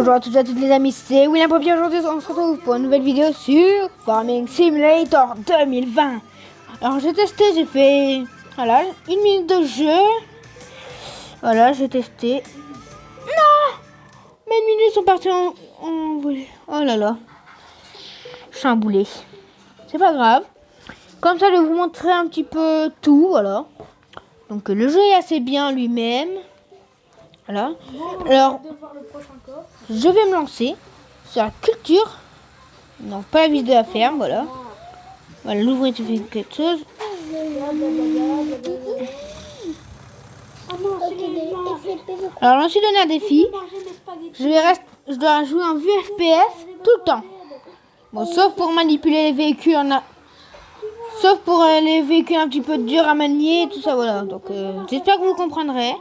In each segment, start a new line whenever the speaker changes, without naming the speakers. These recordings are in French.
Bonjour à toutes et à toutes les amis, c'est William Popier. Aujourd'hui on se retrouve pour une nouvelle vidéo sur Farming Simulator 2020. Alors j'ai testé, j'ai fait voilà, 1 minute de jeu. Voilà, j'ai testé. Non, mes minutes sont parties en volée. Oh là là, chamboulé. C'est pas grave. Comme ça je vais vous montrer un petit peu tout, voilà. Donc le jeu est assez bien lui-même. Voilà. Alors, je vais me lancer sur la culture. Non, pas la visite de la ferme, voilà. Voilà, l'ouvrir, tu fais quelque chose. Alors, je me suis donné un défi. Je dois jouer en vue FPS tout le temps. Bon, sauf pour manipuler les véhicules. Sauf pour les véhicules un petit peu durs à manier, tout ça, voilà. Donc, j'espère que vous comprendrez.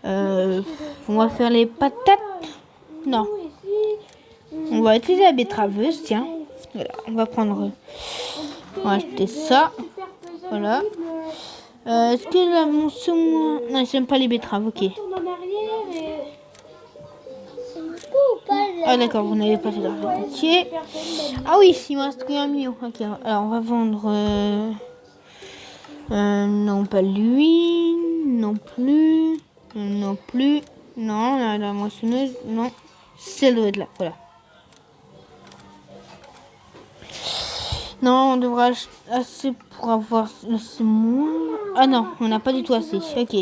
On va faire les patates. Non. On va utiliser la betteraveuse, tiens. Voilà, on va prendre. On va acheter ça. Voilà. Est-ce que la moisson. Non, j'aime pas les betteraves, ok. Ah, d'accord, vous n'avez pas fait d'argent. Ok. Ah oui, il me reste qu'un million. Ok, alors on va vendre. Non, pas lui. Non plus. Non plus. Non, la moissonneuse. Non. Celle doit être là. Voilà. Non, on devra acheter assez pour avoir moins. Ah non, on n'a pas du tout assez. Ok.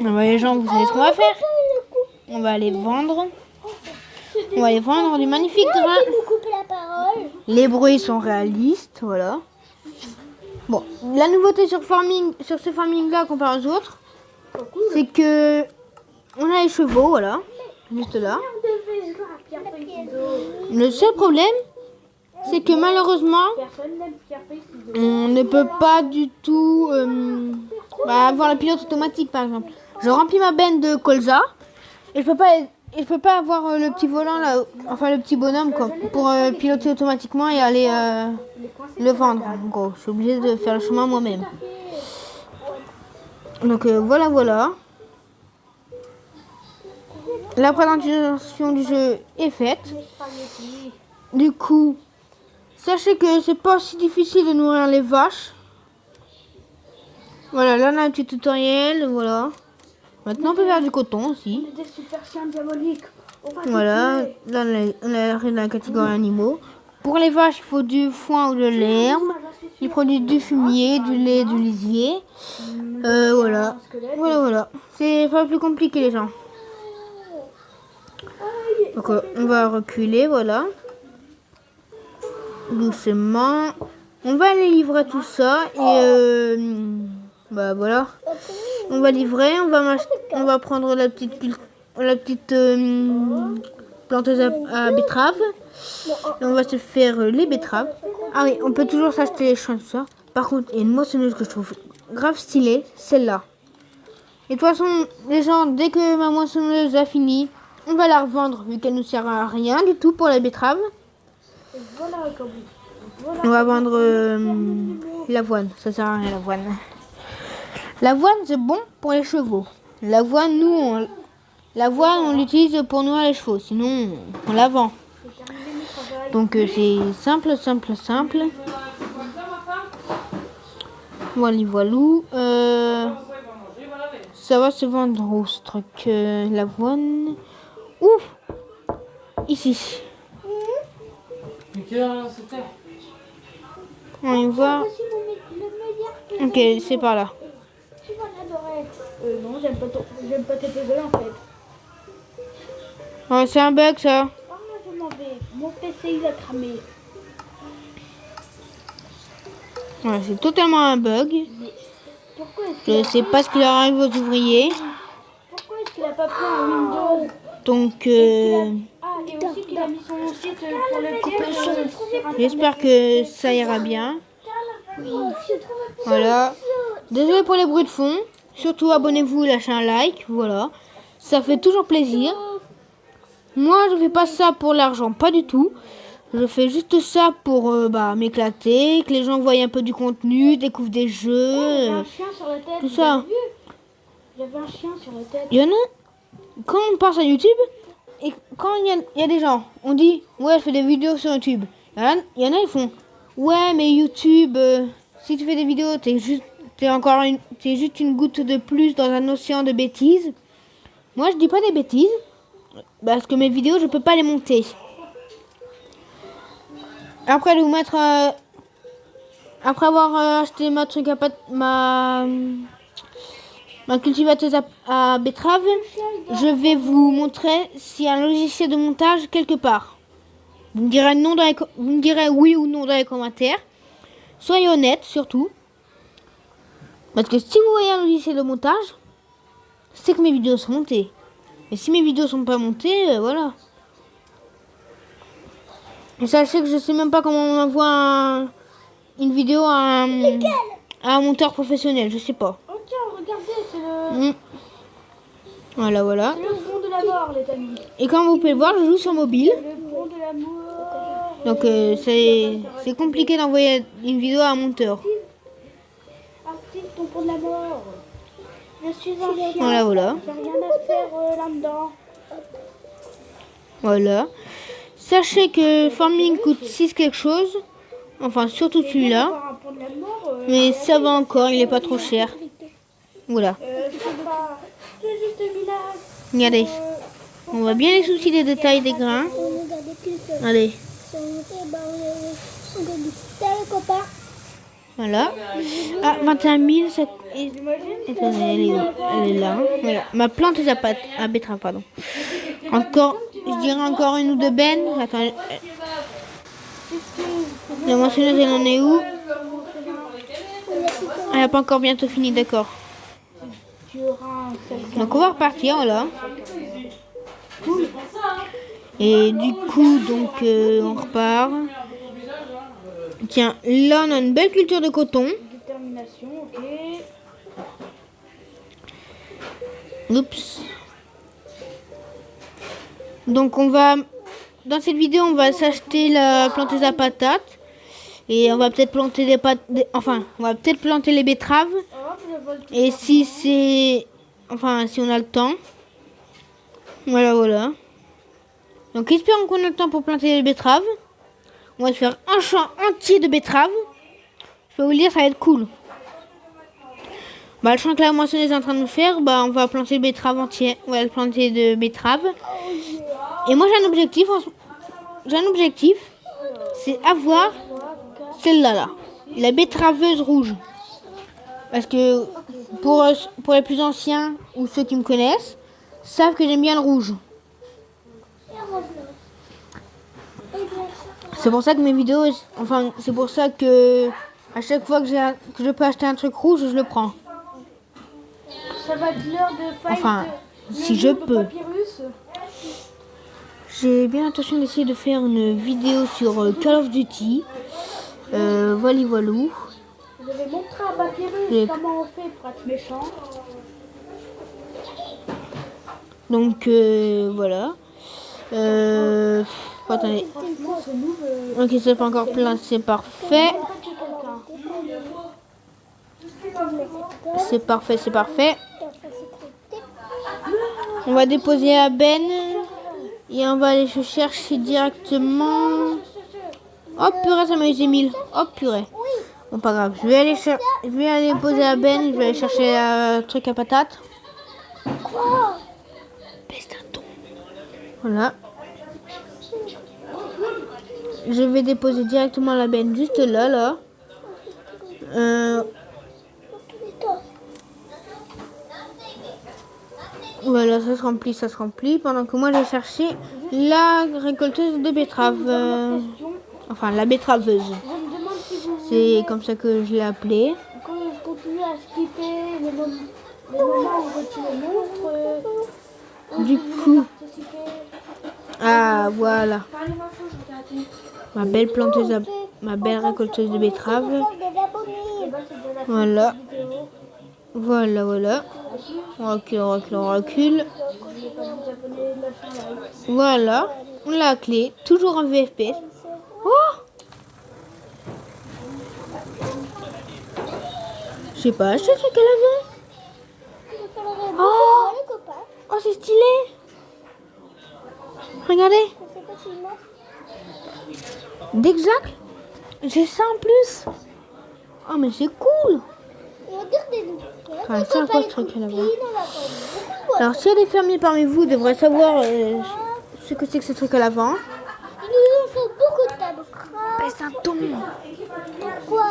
Les gens, vous savez ce qu'on va faire? On va aller vendre. On va aller vendre du magnifique grain. Les bruits sont réalistes, voilà. Bon, la nouveauté sur ce farming là comparé aux autres, c'est que on a les chevaux, voilà, juste là. Le seul problème, c'est que malheureusement, on ne peut pas du tout avoir le pilote automatique, par exemple. Je remplis ma benne de colza et je peux pas avoir le petit volant là, enfin le petit bonhomme quoi, pour piloter automatiquement et aller le vendre. En gros, je suis obligée de faire le chemin moi-même. Donc voilà. La présentation du jeu est faite. Du coup, sachez que c'est pas si difficile de nourrir les vaches. Voilà, là on a un petit tutoriel, voilà. Maintenant on peut faire du coton aussi. Voilà, là on arrive dans la catégorie animaux. Pour les vaches, il faut du foin ou de l'herbe. Il produit du fumier, du lait, du lisier. Voilà. C'est pas plus compliqué les gens. Donc on va reculer, voilà. Doucement. On va aller livrer tout ça et voilà. On va livrer, on va prendre la petite planteuse à betterave. Et on va se faire les betteraves. Ah oui, on peut toujours s'acheter les champs de ça. Par contre, il y a une moissonneuse que je trouve grave stylée, celle-là. Et de toute façon, les gens, dès que ma moissonneuse a fini, on va la revendre vu qu'elle ne sert à rien du tout pour les betteraves. On va vendre l'avoine, ça sert à rien l'avoine. L'avoine c'est bon pour les chevaux. L'avoine, on l'utilise pour nourrir les chevaux, sinon on la vend. Donc c'est simple. Voilou. Ça va se vendre au stock l'avoine. Ouf, ici. On y voit. Ok, c'est par là.
Non, j'aime pas tes puzzles en fait.
Oh, c'est un bug ça.
Ah, je m'en vais. Mon PC il a cramé.
Ouais, c'est totalement un bug.
Mais pourquoi
Je sais pas ce qui leur arrive aux ouvriers.
Pourquoi est-ce qu'il a pas pris un Windows?
Donc,
Ah, et aussi qu'il a mis son site pour le couper le son.
J'espère que ça ira bien. Voilà. Désolé pour les bruits de fond. Surtout abonnez-vous, lâchez un like. Voilà. Ça fait toujours plaisir. Moi, je fais pas ça pour l'argent, pas du tout. Je fais juste ça pour m'éclater, que les gens voient un peu du contenu, découvrent des jeux,
Un chien sur la tête,
tout ça.
J'avais un chien sur la tête.
Il y en a. quand on passe à YouTube, et quand il y a des gens, on dit, ouais, je fais des vidéos sur YouTube. Il y en a, ils font, ouais, mais YouTube, si tu fais des vidéos, t'es juste une goutte de plus dans un océan de bêtises. Moi, je dis pas des bêtises, parce que mes vidéos, je peux pas les monter. Après, de vous mettre, après avoir acheté ma truc à ma cultivateuse à betterave, je vais vous montrer s'il y a un logiciel de montage quelque part. Vous me direz vous me direz oui ou non dans les commentaires. Soyez honnête surtout. Parce que si vous voyez un logiciel de montage, c'est que mes vidéos sont montées. Et si mes vidéos sont pas montées, voilà. Et sachez que je sais même pas comment on envoie une vidéo à un monteur professionnel, je sais pas.
Oh tiens, regardez, c'est le...
Voilà.
C'est le pont de la mort, les amis.
Et comme vous pouvez le voir, je joue sur mobile.
Le pont de la mort.
Donc c'est compliqué d'envoyer une vidéo à un monteur.
Active ton pont de la mort. Je suis un chien.
Voilà.
J'ai rien à faire là-dedans.
Voilà. Sachez que Farming coûte 6 quelque chose. Enfin, surtout celui-là.
Un pont de la mort,
Mais ça va encore, il est pas trop cher. Voilà.
je sais pas. C'est juste un village.
Regardez. On voit bien les soucis des détails des grains. Allez. Voilà. Ah, 21 000. Ça... Attendez, elle est où? Elle est là. Voilà. Ma plante à betterave, pardon. Encore, je dirais encore une ou deux bennes. Attends. La moissonneuse, elle en est où? Elle n'a pas encore bientôt fini, d'accord. Donc on va repartir, voilà. Et du coup, donc on repart. Tiens, là on a une belle culture de coton.
Détermination, ok.
Oups. Donc on va, dans cette vidéo, on va s'acheter la planteuse à patates. Et on va peut-être planter on va peut-être planter les betteraves. Et si si on a le temps. Voilà. Donc espérons qu'on a le temps pour planter les betteraves. On va se faire un champ entier de betteraves. Je peux vous le dire, ça va être cool. Le champ que la moissonneuse est en train de faire, on va planter le betterave entier. On va le planter de betteraves. Et moi j'ai un objectif. C'est avoir celle-là, la betteraveuse rouge. Parce que pour les plus anciens ou ceux qui me connaissent, savent que j'aime bien le rouge. C'est pour ça que mes vidéos, c'est pour ça que à chaque fois que je peux acheter un truc rouge, je le prends.
Ça va être l'heure de fight.
Si je peux.
Papyrus.
J'ai bien l'intention d'essayer de faire une vidéo sur Call of Duty. Voilou.
Je vais montrer à Papyrus comment on fait pour être méchant.
Donc voilà. Attendez. Ok, c'est pas encore plein, c'est parfait. C'est parfait. On va déposer à Ben et on va aller se chercher directement. Oh purée, ça m'a usé 1000. Oh purée. Bon, pas grave. Je vais aller poser à Ben. Je vais aller chercher un truc à patates.
Quoi?
Voilà. Je vais déposer directement la benne juste là. Voilà, ça se remplit. Pendant que moi, j'ai cherché la récolteuse de betteraves. La betteraveuse. C'est comme ça que je l'ai appelée.
Quand je continue à skipper les moments où tu me montres,
du coup, voilà. Ma belle récolteuse de betteraves. Voilà. On recule. Voilà. On l'a à clé. Toujours en VFP. Oh! Je sais pas, je sais ce qu'elle avait. Oh! Oh, c'est stylé. Regardez.
Je sais pas s'il marche.
D'exact. J'ai ça en plus. Oh, mais c'est cool.
Et regardez-nous.
Ah, c'est un quoi ce truc là-bas? Alors, si il y a des fermiers parmi vous, devraient savoir ce que c'est que ce truc à l'avant.
Il nous en faut beaucoup de tables.
Ben, c'est un ton.
Pourquoi?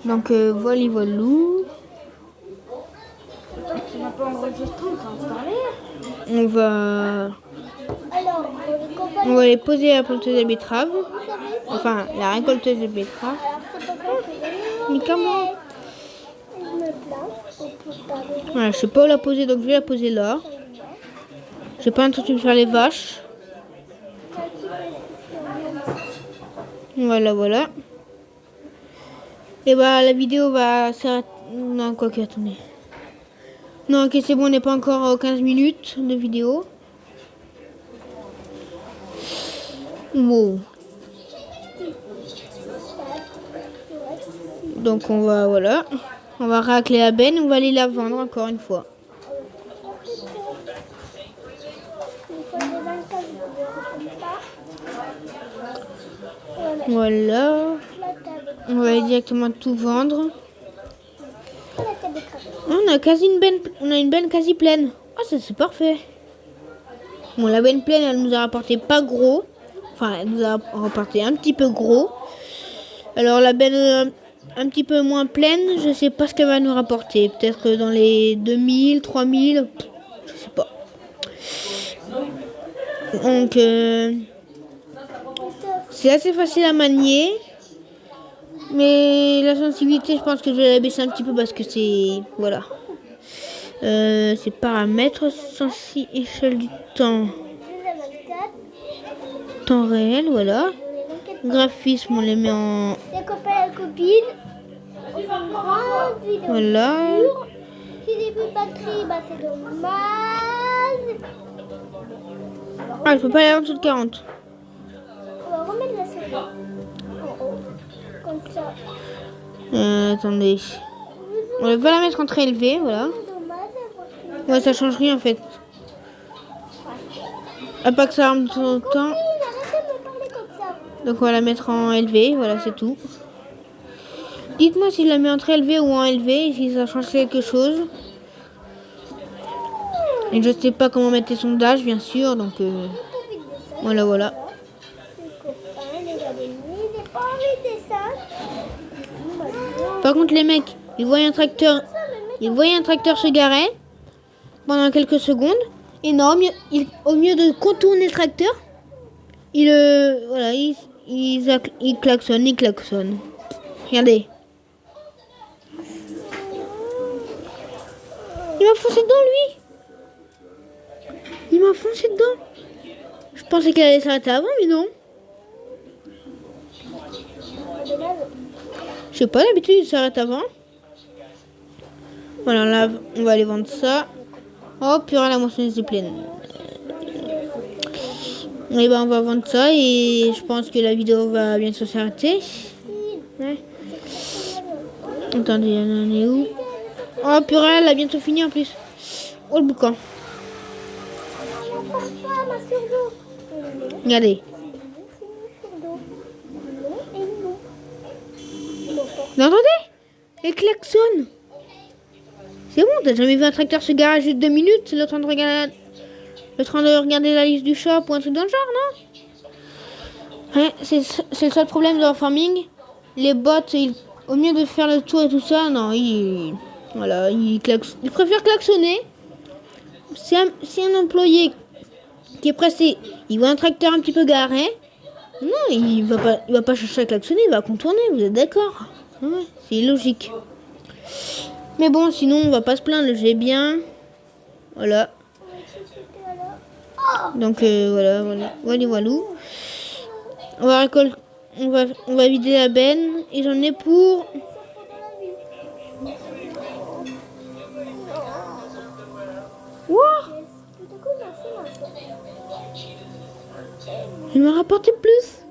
Donc, voilà, voilou.
Tu n'as pas enregistré quand on parlait.
On va...
Alors,
On va les poser à la planteuse de betterave.
vous savez,
Enfin, la récolteuse de betterave.
alors c'est pas ça que
Mais comment?
je me plains. On peut pas le
Voilà, je sais pas où la poser, donc je vais la poser là. J'ai pas l'intention de faire les vaches. Voilà, voilà. Et bah, la vidéo va s'arrêter. Non, quoi que, attendez. Non, ok, c'est bon, on n'est pas encore aux 15 minutes de vidéo. Wow. Donc, on va, voilà. On va racler la benne, on va aller la vendre encore une fois. Voilà. On va aller directement tout vendre. On a quasi une benne quasi pleine. Ah, ça c'est parfait. Bon, la benne pleine, elle nous a rapporté pas gros. Enfin, elle nous a rapporté un petit peu gros. Alors la benne un petit peu moins pleine, je sais pas ce qu'elle va nous rapporter. Peut-être dans les 2000, 3000, je sais pas. Donc c'est assez facile à manier. Mais la sensibilité, je pense que je vais la baisser un petit peu parce que c'est... Voilà. C'est paramètres, sensi, échelle du temps. Temps réel, voilà. Graphisme, on les met en...
Les copains et copines. On fait une grande vidéo.
Voilà.
Si j'ai plus de batterie, bah c'est dommage.
Ah, je peux pas aller en dessous de 40.
On va remettre la série en haut. Comme ça.
Attendez. On va la mettre en très élevé, voilà.
C'est dommage d'avoir fait.
Ouais, ça change rien en fait. À pas que ça arme tout le temps.
Arrêtez de me parler comme ça.
Donc on va la mettre en élevé, voilà, c'est tout. Dites-moi si je la mets en très élevé ou en élevé, si ça change quelque chose. Et je sais pas comment mettre les sondages, bien sûr, donc voilà, voilà.
Les copains, les amis, j'ai pas envie de ça.
Par contre, les mecs, ils voient un tracteur se garer pendant quelques secondes. Et non, au mieux de contourner le tracteur, voilà, il klaxonne. Regardez. Il m'a foncé dedans, lui. Il m'a foncé dedans. Je pensais qu'elle allait s'arrêter avant, mais non. Je sais pas, d'habitude, il s'arrête avant. Voilà, là, on va aller vendre ça. Oh, purée, la moissonneuse est pleine. Et ben, on va vendre ça et je pense que la vidéo va bientôt s'arrêter. Ouais. Attendez, on est où? Oh, purée, elle a bientôt fini en plus. Oh, le boucan. Regardez. Vous entendez? Elle klaxonne. C'est bon, t'as jamais vu un tracteur se garer juste 2 minutes? C'est le temps de regarder la liste du shop ou un truc dans le genre, non? Ouais, c'est le seul problème de leur farming. Les bots, au mieux de faire le tour et tout ça, non, ils préfèrent klaxonner. Si un employé qui est pressé, il voit un tracteur un petit peu garé, non, il va pas chercher à klaxonner, il va contourner, vous êtes d'accord? Ouais, c'est logique. Mais bon, sinon, on va pas se plaindre, j'ai bien. Voilà. Donc, voilà. On va vider la benne. Et j'en ai pour... Wow! Il m'a rapporté plus.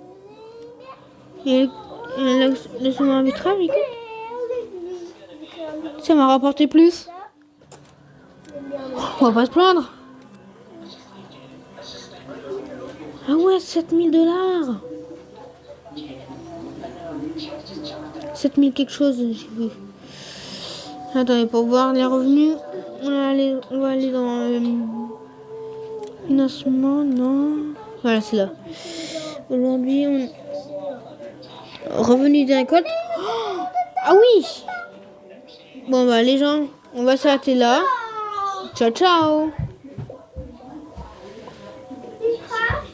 Et le second arbitrage, ça m'a rapporté plus. On va pas se plaindre. Ah ouais, 7000 $. 7000 quelque chose, j'ai vu. Attendez, pour voir les revenus, on va aller dans financement, non. Voilà, c'est là. Aujourd'hui, revenu des récoltes. Oh, ah oui. Bon, bah les gens, on va s'arrêter là. Ciao, ciao.